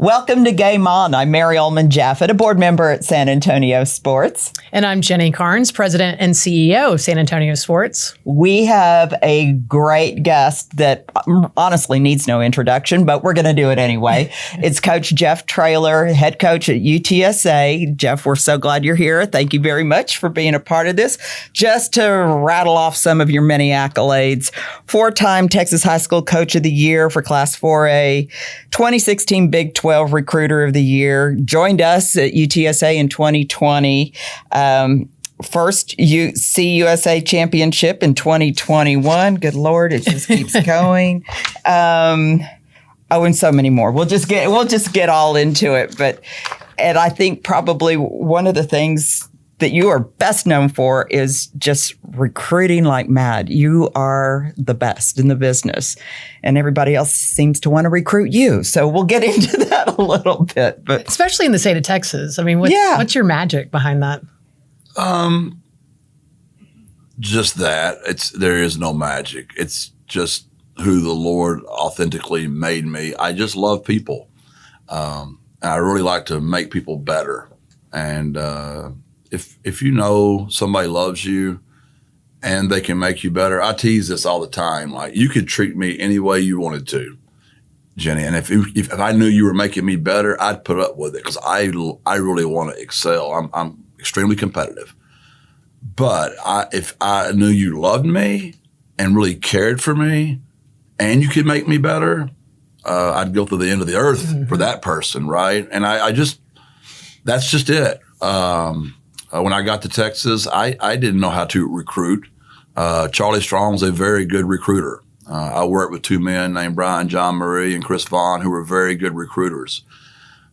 Welcome to Game On. I'm Mary Ullmann Japhet, a board member at SanAntonioSports. And I'm Jenny Carnes, president and CEO of SanAntonioSports. We have a great guest that honestly needs no introduction, but we're going to do it anyway. It's Coach Jeff Traylor, head coach at UTSA. Jeff, we're so glad you're here. Thank you very much for being a part of this. Just to rattle off some of your many accolades: 4-time Texas High School Coach of the Year for Class 4A, 2016 Big 12 Recruiter of the Year, joined us at UTSA in 2020. First CUSA championship in 2021. Good Lord, it just keeps going. And so many more. We'll just get all into it. And I think probably one of the things that you are best known for is just recruiting like mad. You are the best in the business, and everybody else seems to want to recruit you. So we'll get into that a little bit, but especially in the state of Texas. I mean, what's your magic behind that? Just that there is no magic. It's just who the Lord authentically made me. I just love people. And I really like to make people better. And, if you know somebody loves you and they can make you better, I tease this all the time. Like, you could treat me any way you wanted to, Jenny. And if I knew you were making me better, I'd put up with it, because I really want to excel. I'm extremely competitive. But if I knew you loved me and really cared for me and you could make me better, I'd go to the end of the earth for that person, right? And that's just it. When I got to Texas, I didn't know how to recruit. Charlie Strong was a very good recruiter. I worked with two men named Brian John Murray and Chris Vaughn, who were very good recruiters.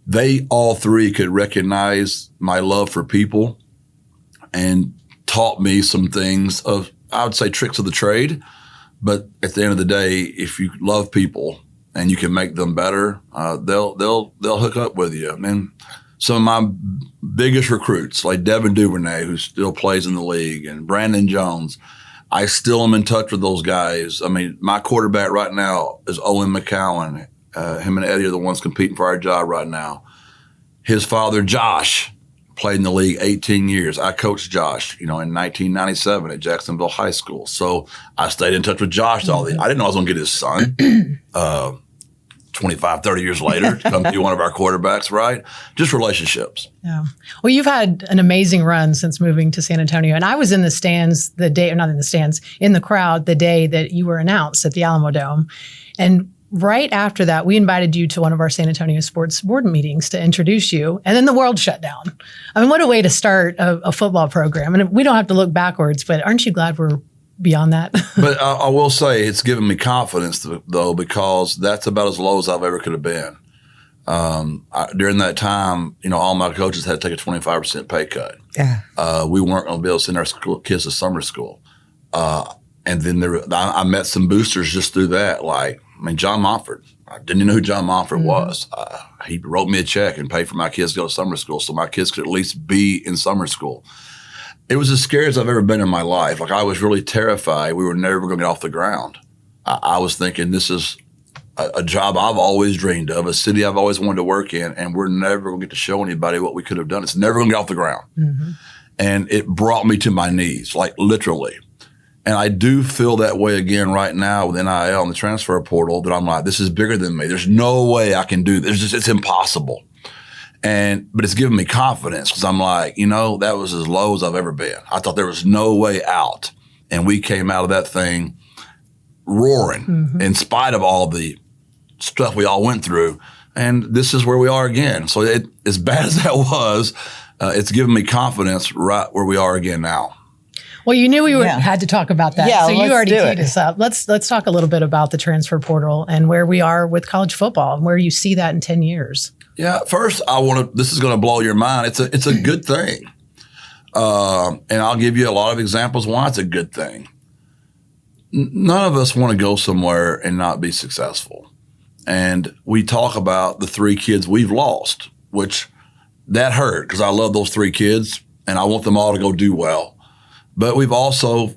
They all three could recognize my love for people and taught me some things of, I would say, tricks of the trade. But at the end of the day, if you love people and you can make them better, they'll hook up with you. And some of my biggest recruits, like Devin Duvernay, who still plays in the league, and Brandon Jones, I still am in touch with those guys. I mean, my quarterback right now is Owen McCowan. Him and Eddie are the ones competing for our job right now. His father, Josh, played in the league 18 years. I coached Josh, in 1997 at Jacksonville High School. So I stayed in touch with Josh I didn't know I was going to get his son 25, 30 years later to come be one of our quarterbacks, right? Just relationships. Yeah. Well, you've had an amazing run since moving to San Antonio. And I was in the stands in the crowd the day that you were announced at the Alamo Dome. And right after that, we invited you to one of our SanAntonioSports board meetings to introduce you, and then the world shut down. I mean, what a way to start a football program. And we don't have to look backwards, but aren't you glad we're beyond that? But I will say it's given me confidence, though, because that's about as low as I've ever could have been. During that time, all my coaches had to take a 25% pay cut. Yeah. We weren't going to be able to send our kids to summer school. And then I met some boosters just through that, John Montford. I didn't even know who John Montford was. He wrote me a check and paid for my kids to go to summer school so my kids could at least be in summer school. It was as scary as I've ever been in my life. I was really terrified we were never going to get off the ground. I was thinking, this is a job I've always dreamed of, a city I've always wanted to work in, and we're never going to get to show anybody what we could have done. It's never going to get off the ground. Mm-hmm. And it brought me to my knees, literally. And I do feel that way again right now with NIL and the transfer portal, that I'm like, this is bigger than me. There's no way I can do this. It's impossible. But it's given me confidence, because I'm like, that was as low as I've ever been. I thought there was no way out. And we came out of that thing roaring in spite of all the stuff we all went through. And this is where we are again. So as bad as that was, it's given me confidence right where we are again now. Well, you knew we had to talk about that. Yeah, so you already teed us up. Let's talk a little bit about the transfer portal and where we are with college football and where you see that in 10 years. Yeah. First, this is going to blow your mind. It's a good thing. And I'll give you a lot of examples why it's a good thing. None of us want to go somewhere and not be successful. And we talk about the 3 kids we've lost, which that hurt, because I love those 3 kids and I want them all to go do well. But we've also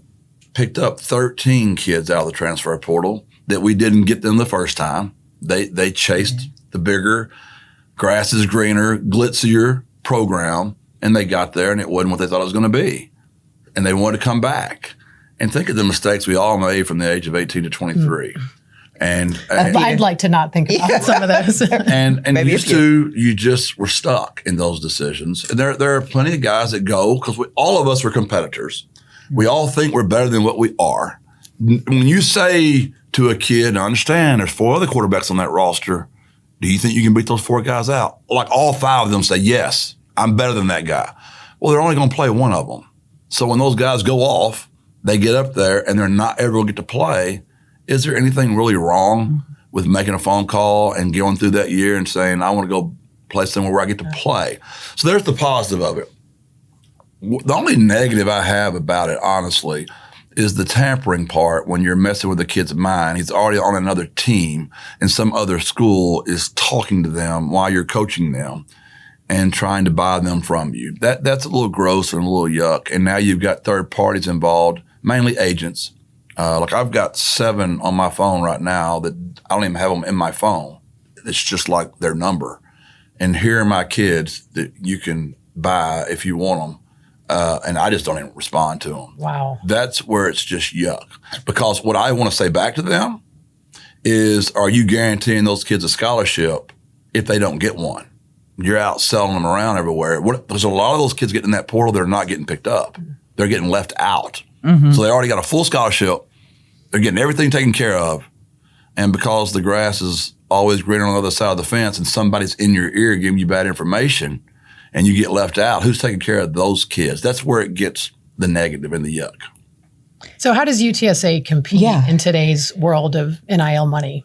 picked up 13 kids out of the transfer portal that we didn't get them the first time. They chased the bigger, grass is greener, glitzier program, and they got there and it wasn't what they thought it was going to be. And they wanted to come back. And think of the mistakes we all made from the age of 18 to 23. And I'd like to not think about some of those. and used to, you just were stuck in those decisions. And there are plenty of guys that go, because all of us are competitors. We all think we're better than what we are. When you say to a kid, I understand there's 4 other quarterbacks on that roster, do you think you can beat those 4 guys out? Like all 5 of them say, yes, I'm better than that guy. Well, they're only going to play one of them. So when those guys go off, they get up there and they're not ever going to get to play. Is there anything really wrong with making a phone call and going through that year and saying, I want to go play somewhere where I get to play? So there's the positive of it. The only negative I have about it, honestly, is the tampering part when you're messing with the kid's mind. He's already on another team and some other school is talking to them while you're coaching them and trying to buy them from you. That's a little gross and a little yuck. And now you've got third parties involved, mainly agents. Like I've got 7 on my phone right now that I don't even have them in my phone. It's just like their number. And here are my kids that you can buy if you want them. And I just don't even respond to them. Wow. That's where it's just yuck. Because what I want to say back to them is, are you guaranteeing those kids a scholarship if they don't get one? You're out selling them around everywhere. There's a lot of those kids getting in that portal, they're not getting picked up. They're getting left out. So they already got a full scholarship. They're getting everything taken care of. And because the grass is always greener on the other side of the fence and somebody's in your ear giving you bad information and you get left out, who's taking care of those kids? That's where it gets the negative and the yuck. So how does UTSA compete in today's world of NIL money?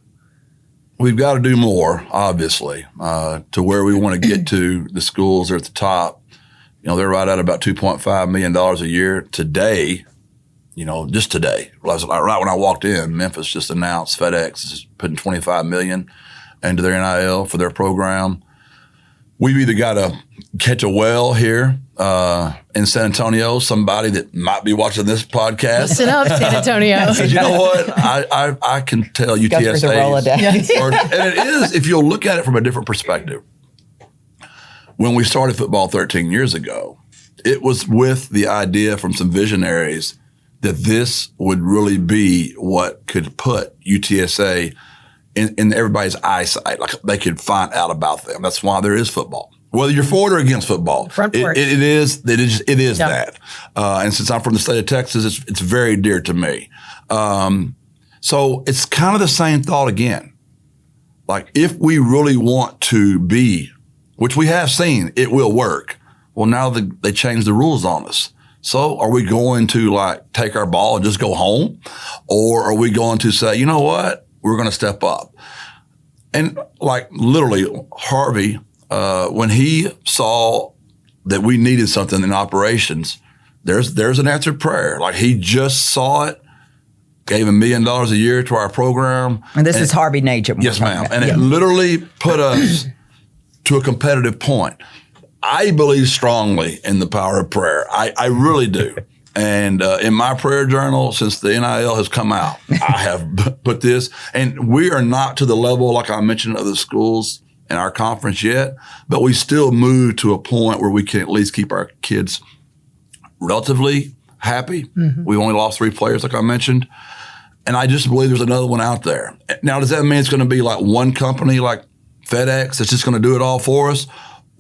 We've got to do more, obviously, to where we want to get to. The schools are at the top. You know, they're right at about $2.5 million a year today. You know, just today, right when I walked in, Memphis just announced FedEx is putting $25 million into their NIL for their program. We've either got to catch a whale here in San Antonio, somebody that might be watching this podcast. Listen up, San Antonio. You know what? I can tell UTSA. And it is, if you'll look at it from a different perspective. When we started football 13 years ago, it was with the idea from some visionaries that this would really be what could put UTSA in everybody's eyesight. Like they could find out about them. That's why there is football. Whether you're for it or against football, it is that. And since I'm from the state of Texas, it's very dear to me. So it's kind of the same thought again. Like if we really want to be, which we have seen, it will work. Well, now they changed the rules on us. So are we going to like take our ball and just go home? Or are we going to say, you know what, we're going to step up? And like literally Harvey, when he saw that we needed something in operations, there's an answered prayer. Like he just saw it, gave $1 million a year to our program. And this is Harvey Najum. Yes, ma'am. And it literally put us to a competitive point. I believe strongly in the power of prayer. I really do. And in my prayer journal, since the NIL has come out, I have put this. And we are not to the level, like I mentioned, of the schools in our conference yet, but we still move to a point where we can at least keep our kids relatively happy. Mm-hmm. We only lost 3 players, like I mentioned. And I just believe there's another one out there. Now, does that mean it's going to be like one company like FedEx that's just going to do it all for us?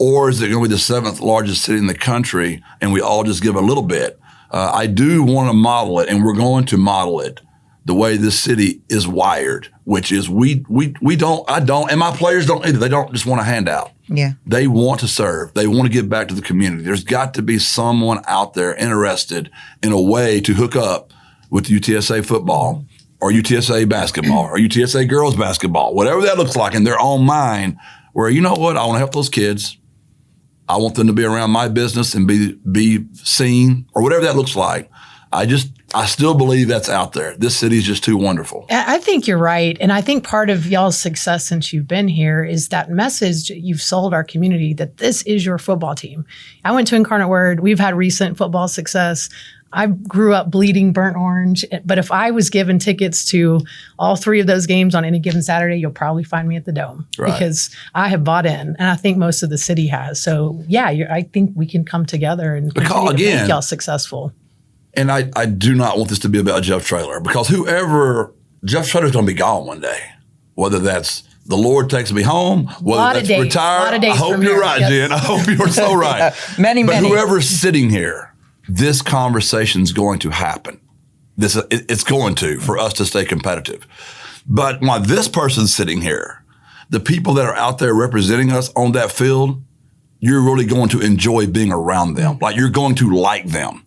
Or is it going to be the 7th largest city in the country and we all just give a little bit? I do want to model it, and we're going to model it the way this city is wired, which is we don't, and my players don't either. They don't just want a handout. Yeah. They want to serve. They want to give back to the community. There's got to be someone out there interested in a way to hook up with UTSA football or UTSA basketball or UTSA girls basketball, whatever that looks like in their own mind, where, you know what, I want to help those kids. I want them to be around my business and be seen, or whatever that looks like. I still believe that's out there. This city is just too wonderful. I think you're right. And I think part of y'all's success since you've been here is that message you've sold our community that this is your football team. I went to Incarnate Word. We've had recent football success. I grew up bleeding burnt orange, but if I was given tickets to all 3 of those games on any given Saturday, you'll probably find me at the Dome because I have bought in, and I think most of the city has. So yeah, I think we can come together and continue to make y'all successful. And I do not want this to be about Jeff Traylor, because Jeff Traylor's going to be gone one day, whether that's the Lord takes me home, whether that's retired. I hope you're right, Jen. I hope you're so right. Many. Whoever's sitting here, this conversation's going to happen. It's going to, for us to stay competitive. But while this person's sitting here, the people that are out there representing us on that field, you're really going to enjoy being around them. Like, you're going to like them.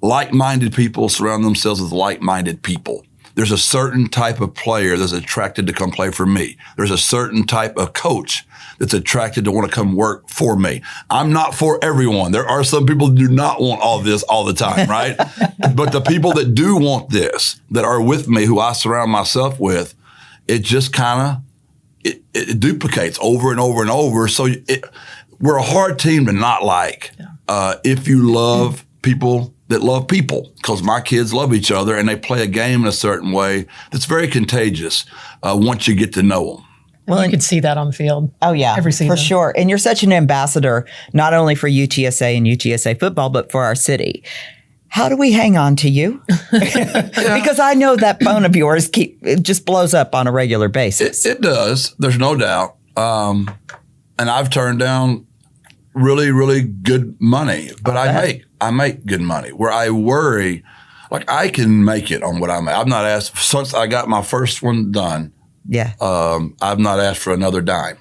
Like-minded people surround themselves with like-minded people. There's a certain type of player that's attracted to come play for me. There's a certain type of coach that's attracted to want to come work for me. I'm not for everyone. There are some people that do not want all this all the time, right? But the people that do want this, that are with me, who I surround myself with, it just kind of, it duplicates over and over and over. So we're a hard team to not like if you love people that love people, because my kids love each other and they play a game in a certain way that's very contagious once you get to know them. Well, you can see that on the field. Oh, yeah, every season. For sure. And you're such an ambassador, not only for UTSA and UTSA football, but for our city. How do we hang on to you? Because I know that phone of yours it just blows up on a regular basis. It does. There's no doubt. And I've turned down really, really good money, but I make good money. Where I worry, like, I can make it on what I make. I've not asked since I got my first one done. Yeah. I've not asked for another dime.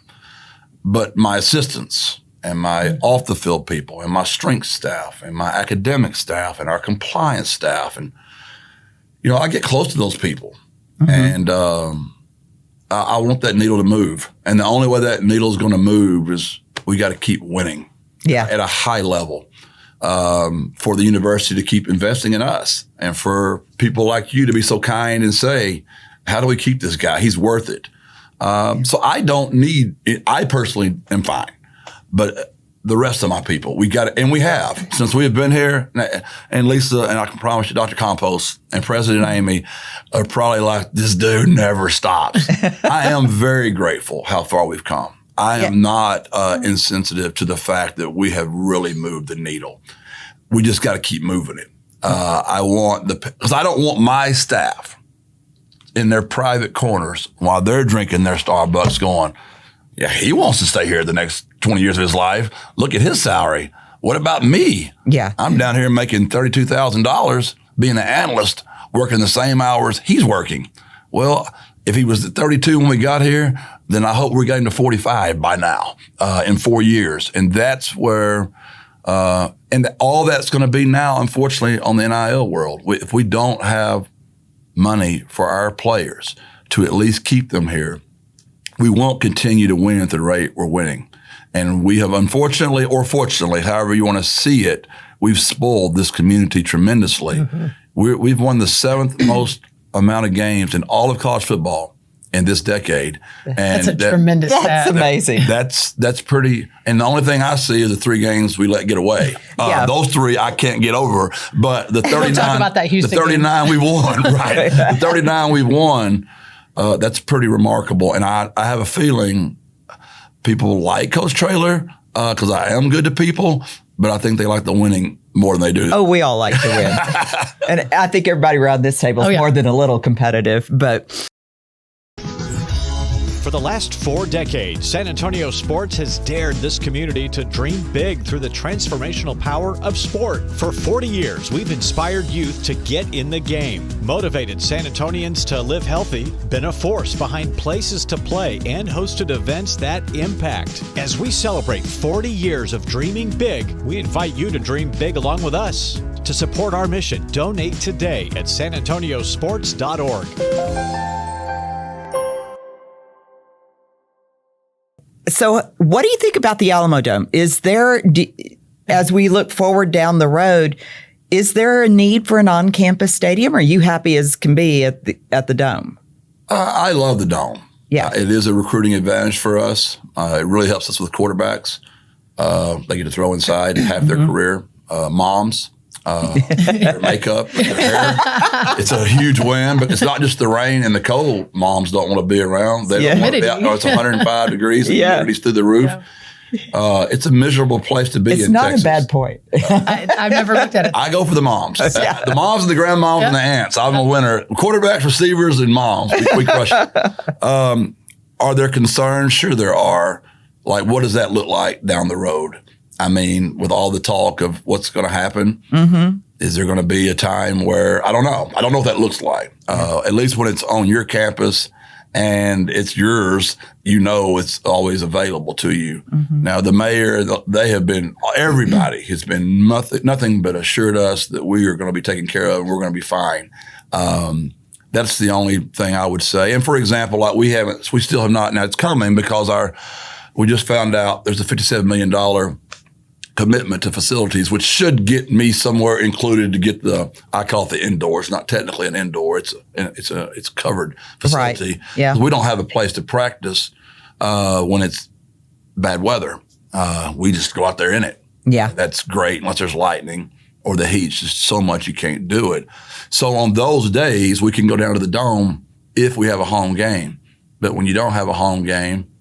But my assistants and my off the field people and my strength staff and my academic staff and our compliance staff, and I get close to those people, and I want that needle to move. And the only way that needle is going to move is we got to keep winning at a high level. For the university to keep investing in us, and for people like you to be so kind and say, how do we keep this guy? He's worth it. So I don't need it. I personally am fine. But the rest of my people, we got it. And we have, since we have been here, and Lisa, and I can promise you, Dr. Compost and President Amy are probably like, this dude never stops. I am very grateful how far we've come. I am not insensitive to the fact that we have really moved the needle. We just got to keep moving it. Because I don't want my staff in their private corners while they're drinking their Starbucks going, yeah, he wants to stay here the next 20 years of his life. Look at his salary. What about me? Yeah. I'm down here making $32,000 being an analyst, working the same hours he's working. Well, if he was at 32 when we got here, then I hope we're getting to 45 by now in 4 years. And that's where, and all that's going to be now, unfortunately, on the NIL world. If we don't have money for our players to at least keep them here, we won't continue to win at the rate we're winning. And we have, unfortunately or fortunately, however you want to see it, we've spoiled this community tremendously. We've won the 7th most amount of games in all of college football in this decade. That's a tremendous stat. That's amazing. That's pretty. And the only thing I see is the 3 games we let get away. Those 3 I can't get over. But the 39, we'll talk about that Houston the 39 we won, right? The 39 we won, that's pretty remarkable. And I have a feeling people like Coach Traylor because I am good to people, but I think they like the winning more than they do. Oh, we all like to win. And I think everybody around this table is more than a little competitive, but... For the last 4 decades, San Antonio Sports has dared this community to dream big through the transformational power of sport. For 40 years, we've inspired youth to get in the game, motivated San Antonians to live healthy, been a force behind places to play, and hosted events that impact. As we celebrate 40 years of dreaming big, we invite you to dream big along with us. To support our mission, donate today at SanAntonioSports.org. So what do you think about the Alamo Dome? Is there, as we look forward down the road, is there a need for an on-campus stadium? Or are you happy as can be at the Dome? I love the Dome. Yeah. It is a recruiting advantage for us. It really helps us with quarterbacks. They get to throw inside half their career. Moms, their makeup, their hair. It's a huge win, but it's not just the rain and the cold. Moms don't want to be around. They don't want to be out. It's 105 degrees. The humidity's through the roof. It's a miserable place to be in Texas. It's not a bad point. I've never looked at it. I go for the moms. The moms and the grandmoms and the aunts. I'm a winner. Quarterbacks, receivers, and moms. We crush it. Are there concerns? Sure there are. Like, what does that look like down the road? I mean, with all the talk of what's going to happen, is there going to be a time where, I don't know. I don't know what that looks like. At least when it's on your campus and it's yours, you know it's always available to you. Now, the mayor, everybody has been nothing but assured us that we are going to be taken care of and we're going to be fine. That's the only thing I would say. And for example, like we still have not, now it's coming because we just found out there's a $57 million commitment to facilities, which should get me somewhere included to get I call it the indoor. It's not technically an indoor. It's a covered facility. Right. Yeah. We don't have a place to practice when it's bad weather. We just go out there in it. Yeah. That's great unless there's lightning or the heat's just so much you can't do it. So on those days, we can go down to the Dome if we have a home game. But when you don't have a home game,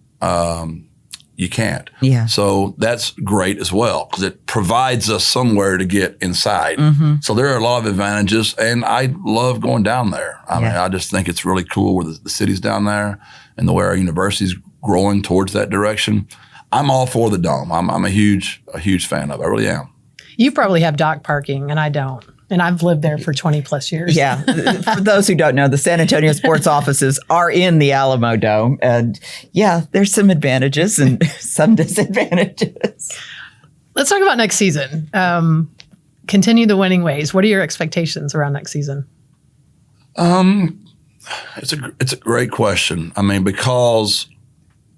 you can't. Yeah. So that's great as well because it provides us somewhere to get inside. So there are a lot of advantages, and I love going down there. I mean, I just think it's really cool where the city's down there and the way our university's growing towards that direction. I'm all for the Dome. I'm a huge fan of it. I really am. You probably have dock parking, and I don't. And I've lived there for 20 plus years. Yeah. For those who don't know, the San Antonio Sports offices are in the Alamo Dome. And there's some advantages and some disadvantages. Let's talk about next season. Continue the winning ways. What are your expectations around next season? It's a great question. I mean, because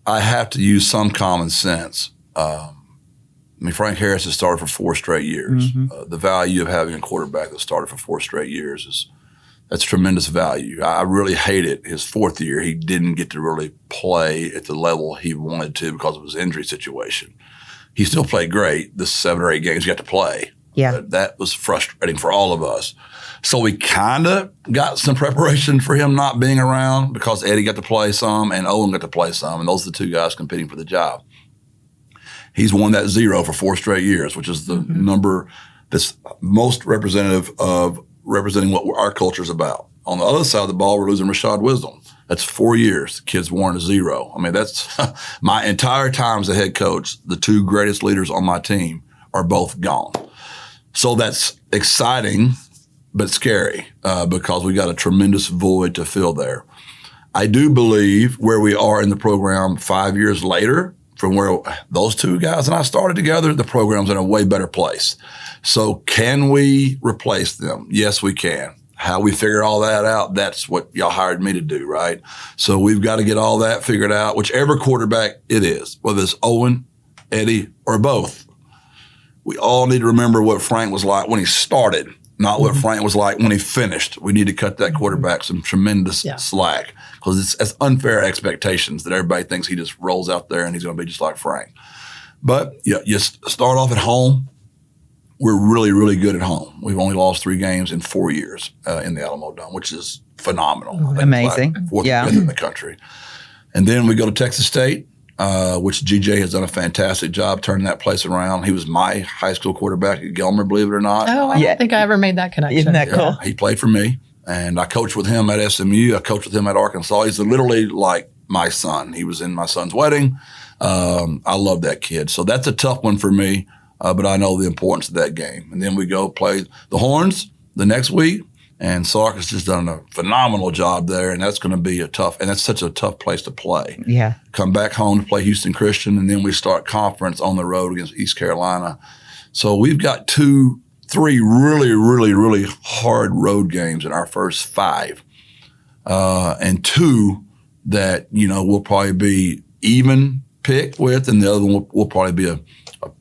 I have to use some common sense. Frank Harris has started for 4 straight years. The value of having a quarterback that started for 4 straight years that's tremendous value. I really hate it. His 4th year, he didn't get to really play at the level he wanted to because of his injury situation. He still played great. The 7 or 8 games he got to play. Yeah. But that was frustrating for all of us. So we kind of got some preparation for him not being around because Eddie got to play some and Owen got to play some, and those are the 2 guys competing for the job. He's won that 0 for 4 straight years, which is the number that's most representative of representing what our culture is about. On the other side of the ball, we're losing Rashad Wisdom. That's 4 years. The kid's worn a 0. I mean, that's my entire time as a head coach. The 2 greatest leaders on my team are both gone. So that's exciting, but scary because we got a tremendous void to fill there. I do believe where we are in the program 5 years later, from where those 2 guys and I started together, the program's in a way better place. So can we replace them? Yes, we can. How we figure all that out, that's what y'all hired me to do, right? So we've got to get all that figured out, whichever quarterback it is, whether it's Owen, Eddie, or both. We all need to remember what Frank was like when he started, not what Frank was like when he finished. We need to cut that quarterback some tremendous slack because it's unfair expectations that everybody thinks he just rolls out there and he's going to be just like Frank. But you start off at home. We're really, really good at home. We've only lost 3 games in 4 years in the Alamo Dome, which is phenomenal. Amazing. Like 4th or 5th in the country. And then we go to Texas State, which GJ has done a fantastic job turning that place around. He was my high school quarterback at Gilmer, believe it or not. Oh, I don't think I ever made that connection. Isn't that cool? He played for me, and I coached with him at SMU. I coached with him at Arkansas. He's literally like my son. He was in my son's wedding. I love that kid. So that's a tough one for me, but I know the importance of that game. And then we go play the Horns the next week. And Sark has just done a phenomenal job there, and that's going to be that's such a tough place to play. Yeah. Come back home to play Houston Christian, and then we start conference on the road against East Carolina. So we've got 2, 3 really, really, really hard road games in our first 5, and 2 that we'll probably be even pick with, and the other one will probably be a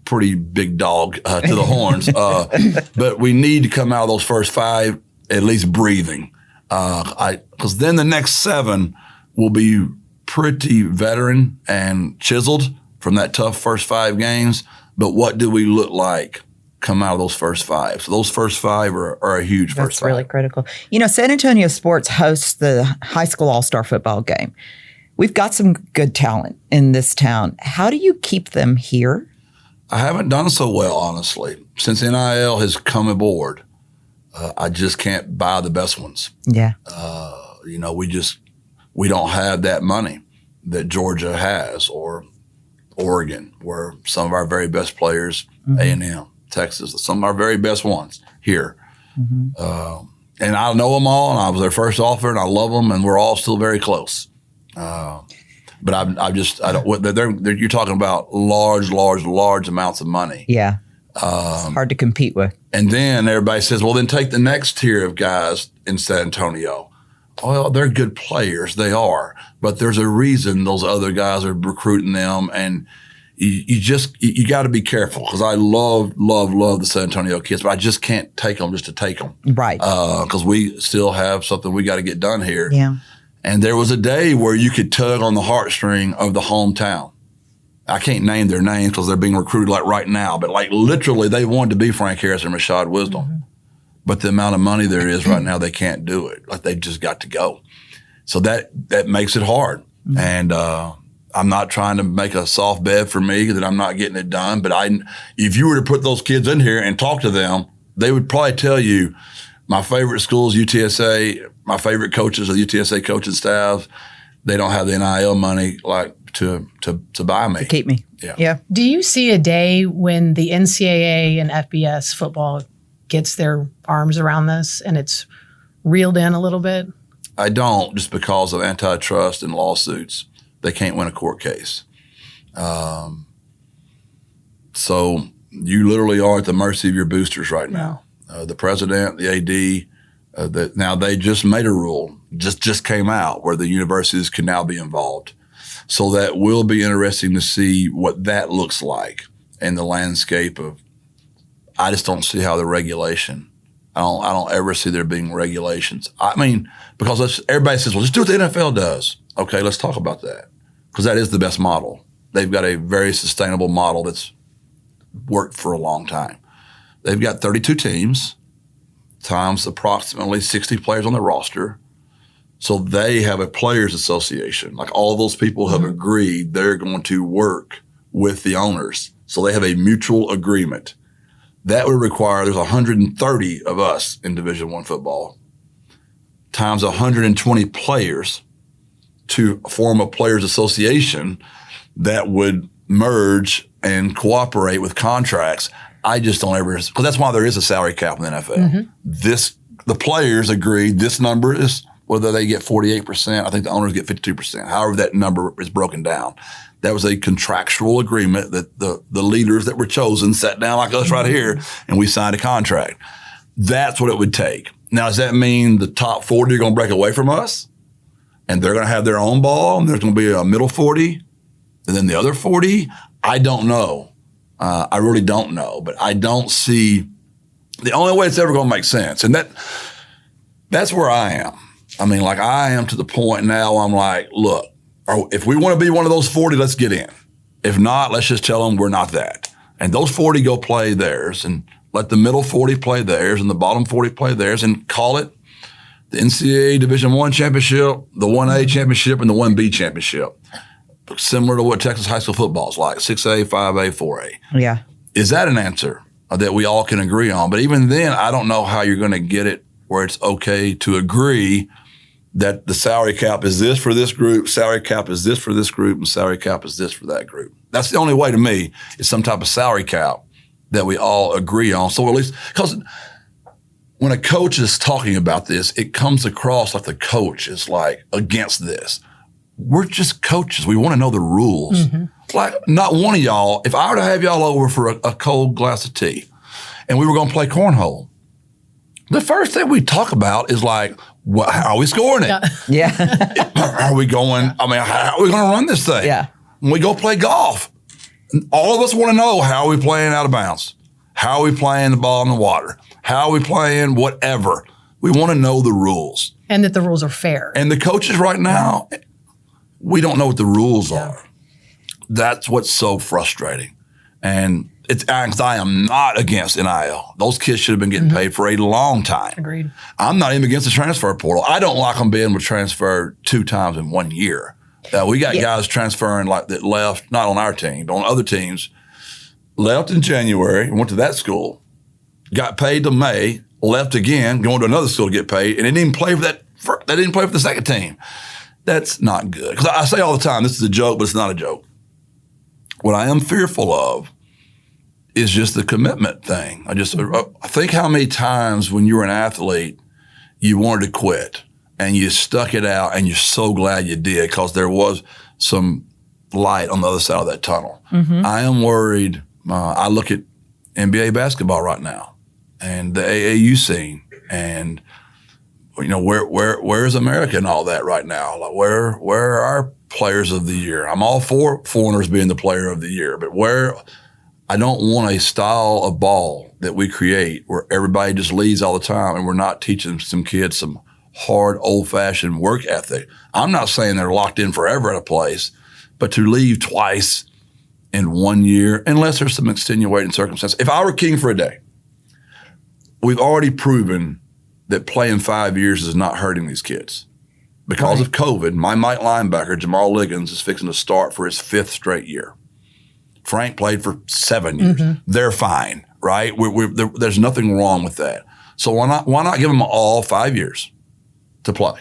pretty big dog to the Horns. But we need to come out of those first 5 at least breathing, because then the next 7 will be pretty veteran and chiseled from that tough first 5 games. But what do we look like come out of those first 5. So those first 5 are a huge first 5. That's really critical. San Antonio Sports hosts the high school all-star football game. We've got some good talent in this town. How do you keep them here? I haven't done so well, honestly. Since NIL has come aboard, I just can't buy the best ones. Yeah. We don't have that money that Georgia has, or Oregon, where some of our very best players, A&M, Texas, some of our very best ones here. And I know them all, and I was their first offer, and I love them, and we're all still very close. But I don't. You're talking about large amounts of money. Yeah, it's hard to compete with. And then everybody says, well, then take the next tier of guys in San Antonio. Well, they're good players, they are, but there's a reason those other guys are recruiting them, and you got to be careful, because I love the San Antonio kids, but I just can't take them just to take them, right? Because we still have something we got to get done here. Yeah. And there was a day where you could tug on the heartstring of the hometown. I can't name their names because they're being recruited like right now, but like literally they wanted to be Frank Harris and Rashad Wisdom. But the amount of money there is right now, they can't do it. Like they've just got to go. So that makes it hard. And I'm not trying to make a soft bed for me that I'm not getting it done. But if you were to put those kids in here and talk to them, they would probably tell you, my favorite school is UTSA. My favorite coaches are UTSA coaching staff. They don't have the NIL money like to buy me. To keep me. Yeah. Do you see a day when the NCAA and FBS football gets their arms around this and it's reeled in a little bit? I don't, just because of antitrust and lawsuits. They can't win a court case. So you literally are at the mercy of your boosters right now. The president, the AD, now they just made a rule, just came out, where the universities can now be involved. So that will be interesting to see what that looks like in the landscape of. I just don't see how the regulation. I don't ever see there being regulations. I mean, because everybody says, well, just do what the NFL does. Okay, let's talk about that, because that is the best model. They've got a very sustainable model that's worked for a long time. They've got 32 teams times approximately 60 players on their roster. So they have a players association. Like all those people have agreed they're going to work with the owners. So they have a mutual agreement. That would require, there's 130 of us in Division I football times 120 players to form a players association that would merge and cooperate with contracts. I just don't ever, because that's why there is a salary cap in the NFL. The players agreed this number is, whether they get 48%, I think the owners get 52%, however that number is broken down. That was a contractual agreement that the leaders that were chosen sat down like us right here, and we signed a contract. That's what it would take. Now, does that mean the top 40 are going to break away from us? And they're going to have their own ball, and there's going to be a middle 40, and then the other 40? I don't know. I really don't know, but I don't see the only way it's ever going to make sense. And that's where I am. I mean, like I am to the point now I'm like, look, if we want to be one of those 40, let's get in. If not, let's just tell them we're not that. And those 40 go play theirs, and let the middle 40 play theirs and the bottom 40 play theirs, and call it the NCAA Division I championship, the 1A championship, and the 1B championship. Similar to what Texas high school football is like, 6A, 5A, 4A. Yeah. Is that an answer that we all can agree on? But even then, I don't know how you're going to get it where it's okay to agree that the salary cap is this for this group, salary cap is this for this group, and salary cap is this for that group. That's the only way to me is some type of salary cap that we all agree on. So at least, because when a coach is talking about this, it comes across like the coach is like against this. We're just coaches. We want to know the rules. Like not one of y'all, if I were to have y'all over for a cold glass of tea and we were going to play cornhole, the first thing we talk about is like, how are we scoring it? Yeah. Are we going, I mean, how are we going to run this thing? Yeah. When we go play golf, all of us want to know, how are we playing out of bounds? How are we playing the ball in the water? How are we playing whatever? We want to know the rules. And that the rules are fair. And the coaches right now, we don't know what the rules are. That's what's so frustrating. And I am not against NIL. Those kids should have been getting paid for a long time. Agreed. I'm not even against the transfer portal. I don't like them being able to transfer 2 times in 1 year. We got guys transferring like that left, not on our team, but on other teams, left in January, went to that school, got paid till May, left again, going to another school to get paid, and they didn't even play for they didn't play for the second team. That's not good. Because I say all the time, this is a joke, but it's not a joke. What I am fearful of is just the commitment thing. I think how many times when you were an athlete, you wanted to quit and you stuck it out and you're so glad you did because there was some light on the other side of that tunnel. I am worried. I look at NBA basketball right now and the AAU scene and, where's America and all that right now? Like where are our players of the year? I'm all for foreigners being the player of the year, but I don't want a style of ball that we create where everybody just leads all the time and we're not teaching some kids some hard, old-fashioned work ethic. I'm not saying they're locked in forever at a place, but to leave twice in 1 year, unless there's some extenuating circumstance. If I were king for a day, we've already proven that playing 5 years is not hurting these kids. Because of COVID, my Mike linebacker, Jamal Liggins, is fixing to start for his 5th straight year. Frank played for 7 years. They're fine, right? There's nothing wrong with that. So why not give them all 5 years to play?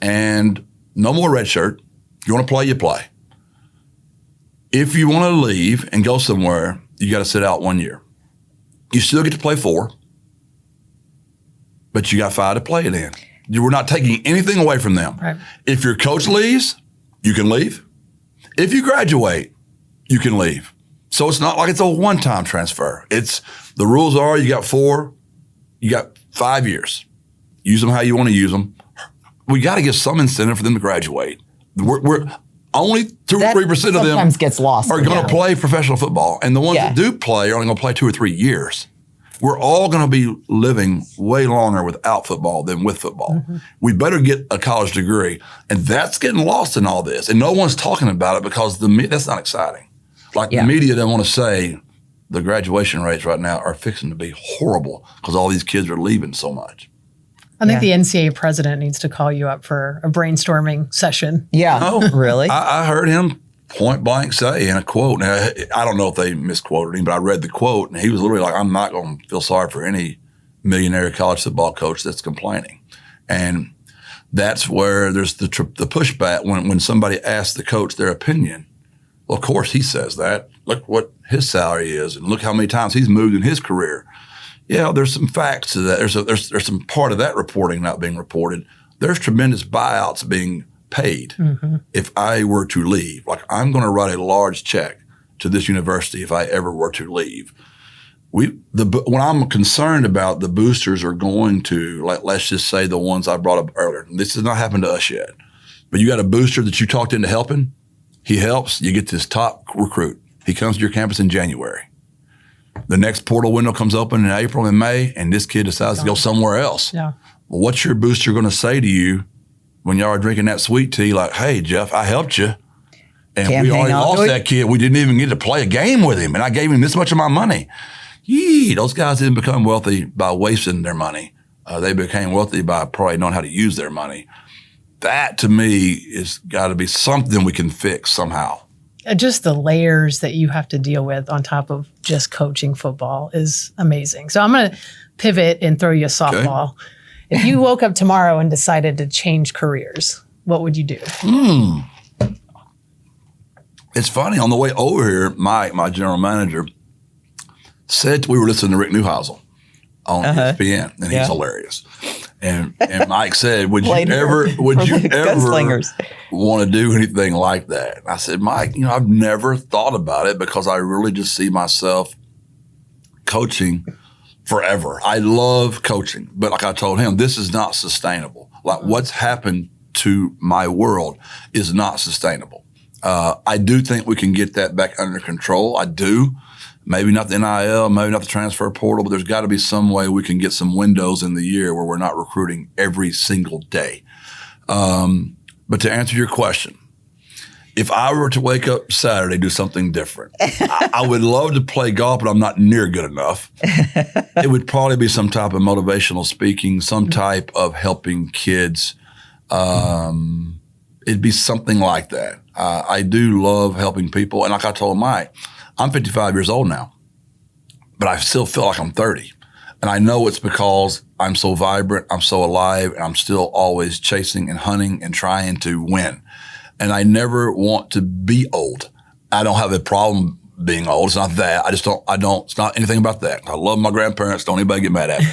And no more red shirt. You want to play, you play. If you want to leave and go somewhere, you got to sit out 1 year. You still get to play 4, but you got 5 to play it in. We're not taking anything away from them. Right. If your coach leaves, you can leave. If you graduate, you can leave. So it's not like it's a one-time transfer. The rules are you got 4, you got 5 years. Use them how you want to use them. We got to give some incentive for them to graduate. We're only 2 or 3% of them sometimes gets lost. are going to play professional football. And the ones that do play are only going to play 2 or 3 years. We're all going to be living way longer without football than with football. We better get a college degree. And that's getting lost in all this. And no one's talking about it because that's not exciting. Like the media doesn't want to say the graduation rates right now are fixing to be horrible because all these kids are leaving so much. I think the NCAA president needs to call you up for a brainstorming session. Yeah. Oh, really? I heard him point blank say in a quote. Now, I don't know if they misquoted him, but I read the quote and he was literally like, I'm not going to feel sorry for any millionaire college football coach that's complaining. And that's where there's the pushback when somebody asks the coach their opinion. Well, of course he says that. Look what his salary is and look how many times he's moved in his career. Yeah, there's some facts to that. There's some part of that reporting not being reported. There's tremendous buyouts being paid if I were to leave. Like I'm going to write a large check to this university if I ever were to leave. When I'm concerned about the boosters are going to, like, let's just say the ones I brought up earlier. This has not happened to us yet, but you got a booster that you talked into helping. He helps. You get this top recruit. He comes to your campus in January. The next portal window comes open in April and May, and this kid decides to go somewhere else. Yeah. Well, what's your booster going to say to you when y'all are drinking that sweet tea? Like, hey, Jeff, I helped you. And we already lost that kid. We didn't even get to play a game with him, and I gave him this much of my money. Those guys didn't become wealthy by wasting their money. They became wealthy by probably knowing how to use their money. That, to me, is got to be something we can fix somehow. Just the layers that you have to deal with on top of just coaching football is amazing. So I'm going to pivot and throw you a softball. Okay. If you woke up tomorrow and decided to change careers, what would you do? It's funny. On the way over here, Mike, my general manager, said we were listening to Rick Neuheisel on ESPN, and he's hilarious. And Mike said, would you ever want to do anything like that? And I said, Mike, I've never thought about it because I really just see myself coaching forever. I love coaching, but like I told him, this is not sustainable. Like what's happened to my world is not sustainable. I do think we can get that back under control. I do. Maybe not the NIL, maybe not the transfer portal, but there's got to be some way we can get some windows in the year where we're not recruiting every single day. But to answer your question, if I were to wake up Saturday, do something different, I would love to play golf, but I'm not near good enough. It would probably be some type of motivational speaking, some type of helping kids. It'd be something like that. I do love helping people. And like I told Mike, I'm 55 years old now, but I still feel like I'm 30. And I know it's because I'm so vibrant, I'm so alive, and I'm still always chasing and hunting and trying to win. And I never want to be old. I don't have a problem being old. It's not that. It's not anything about that. I love my grandparents. Don't anybody get mad at me.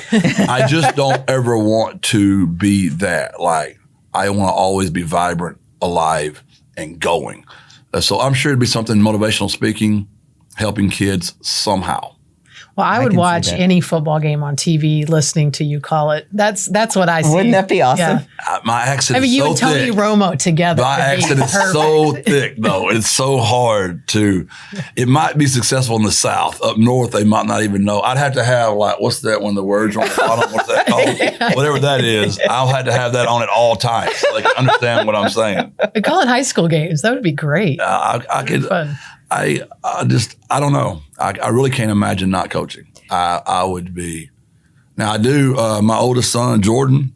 I just don't ever want to be that. Like, I want to always be vibrant, alive, and going. So I'm sure it'd be something motivational speaking, helping kids somehow. Well, I would watch any football game on TV listening to you call it. That's what I see. Wouldn't that be awesome? Yeah. My accent is so thick. You and Tony Romo together. My accent is so thick, though. It's so hard to – it might be successful in the South. Up north, they might not even know. I'd have to have, like, what's that when the words are on the bottom? What's that called? Yeah. Whatever that is, I'll have to have that on at all times so they can understand what I'm saying. We call it high school games. That would be great. I could – I don't know. I really can't imagine not coaching. I would be. Now I do. My oldest son, Jordan,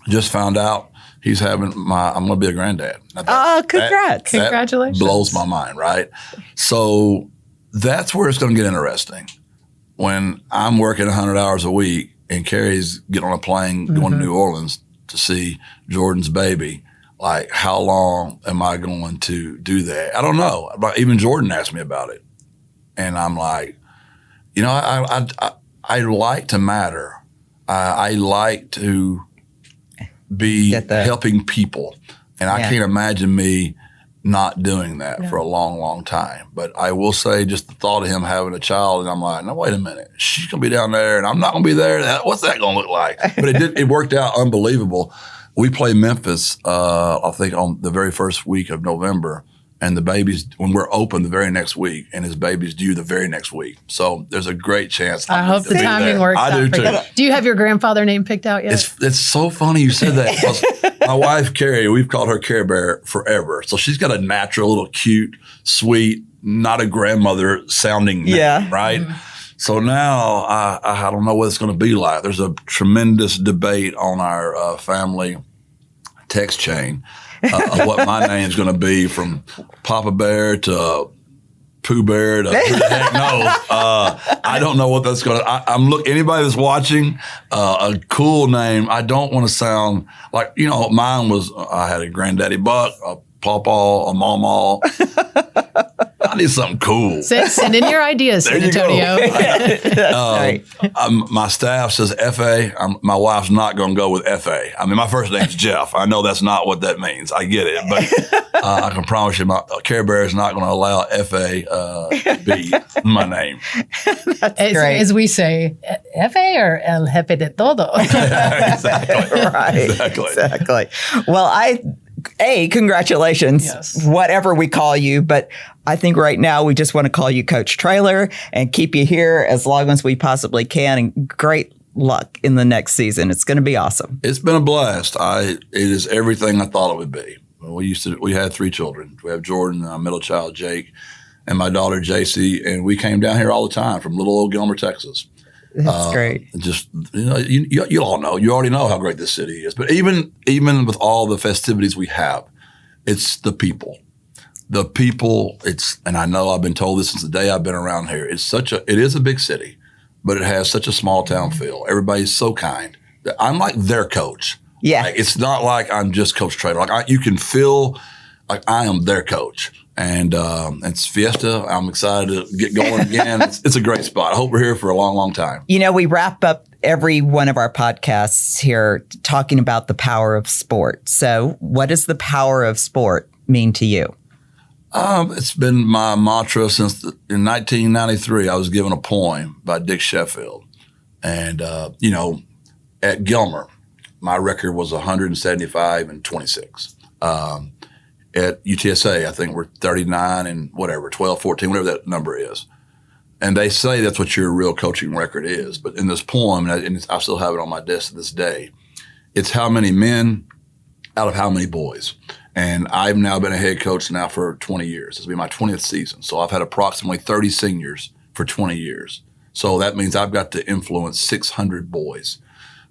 just found out he's having I'm going to be a granddad. Congrats. Congratulations. That blows my mind, right? So that's where it's going to get interesting. When I'm working 100 hours a week and Carrie's getting on a plane going to New Orleans to see Jordan's baby. Like, how long am I going to do that? I don't know. But even Jordan asked me about it. And I'm like, you know, I like to matter. I like to be helping people. And I can't imagine me not doing that for a long, long time. But I will say just the thought of him having a child, and I'm like, no, wait a minute. She's going to be down there, and I'm not going to be there. What's that going to look like? But it worked out unbelievable. We play Memphis, I think, on the very first week of November, and the baby's when we're open the very next week, and his baby's due the very next week. So there's a great chance. I hope the timing works out. I do too. Do you have your grandfather name picked out yet? It's so funny you said that. Because my wife Carrie, we've called her Care Bear forever. So she's got a natural, little cute, sweet, not a grandmother sounding name, right? Mm-hmm. So now I don't know what it's going to be like. There's a tremendous debate on our family text chain of what my name's going to be, from Papa Bear to Pooh Bear to who the heck knows. I don't know what that's going to. Anybody that's watching, a cool name. I don't want to sound like, mine was. I had a Granddaddy Buck, a Pawpaw, a Mawmaw. I need something cool. Send in your ideas, San Antonio. My staff says F.A. My wife's not going to go with F.A. I mean, my first name's Jeff. I know that's not what that means. I get it. But I can promise you my Care Bear is not going to allow F.A. To be my name. That's great. As we say, F.A. or El Jefe de Todo. Exactly. Right. Exactly. Well, congratulations, yes. Whatever we call you. But I think right now we just want to call you Coach Traylor and keep you here as long as we possibly can. And great luck in the next season. It's going to be awesome. It's been a blast. It is everything I thought it would be. We had 3 children. We have Jordan, our middle child, Jake, and my daughter, JC. And we came down here all the time from little old Gilmer, Texas. That's great. Just, you all know, you already know how great this city is. But even with all the festivities we have, it's the people. The people, and I know I've been told this since the day I've been around here. It is a big city, but it has such a small town feel. Everybody's so kind. I'm like their coach. Yeah. Like, it's not like I'm just Coach Traylor. Like, you can feel like I am their coach. And it's Fiesta. I'm excited to get going again. It's a great spot. I hope we're here for a long, long time. We wrap up every one of our podcasts here talking about the power of sport. So what does the power of sport mean to you? It's been my mantra since in 1993. I was given a poem by Dick Sheffield. And, at Gilmer, my record was 175-26. At UTSA, I think we're 39 and whatever, 12, 14, whatever that number is. And they say that's what your real coaching record is. But in this poem, and I still have it on my desk to this day, it's how many men out of how many boys. And I've now been a head coach now for 20 years. This will be my 20th season. So I've had approximately 30 seniors for 20 years. So that means I've got to influence 600 boys.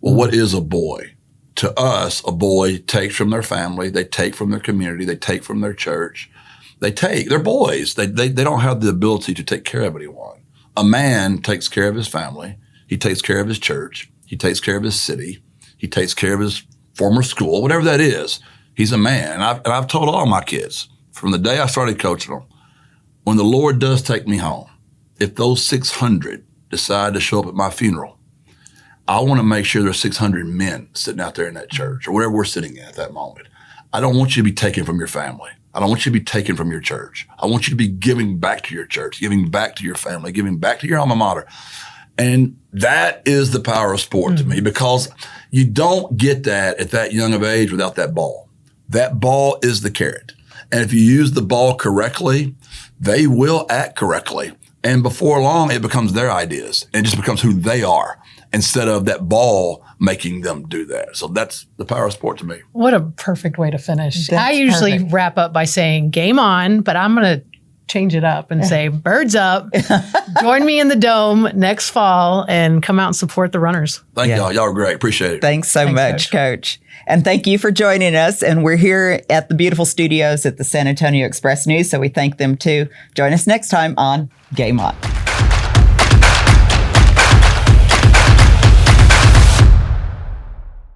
Well, what is a boy? To us, a boy takes from their family, they take from their community, they take from their church. They're boys. They don't have the ability to take care of anyone. A man takes care of his family. He takes care of his church. He takes care of his city. He takes care of his former school, whatever that is. He's a man. And I've told all my kids from the day I started coaching them, when the Lord does take me home, if those 600 decide to show up at my funeral, I want to make sure there's 600 men sitting out there in that church or wherever we're sitting at that moment. I don't want you to be taken from your family. I don't want you to be taken from your church. I want you to be giving back to your church, giving back to your family, giving back to your alma mater. And that is the power of sport to me, because you don't get that at that young of age without that ball. That ball is the carrot. And if you use the ball correctly, they will act correctly. And before long, it becomes their ideas. It just becomes who they are instead of that ball making them do that. So that's the power of sport to me. What a perfect way to finish. That's I usually perfect. wrap up by saying game on, but I'm going to change it up and say birds up. Join me in the Dome next fall and come out and support the runners. Thank y'all. Y'all are great. Appreciate it. Thanks so much, Coach. And thank you for joining us. And we're here at the beautiful studios at the San Antonio Express News, so we thank them too. Join us next time on Game On.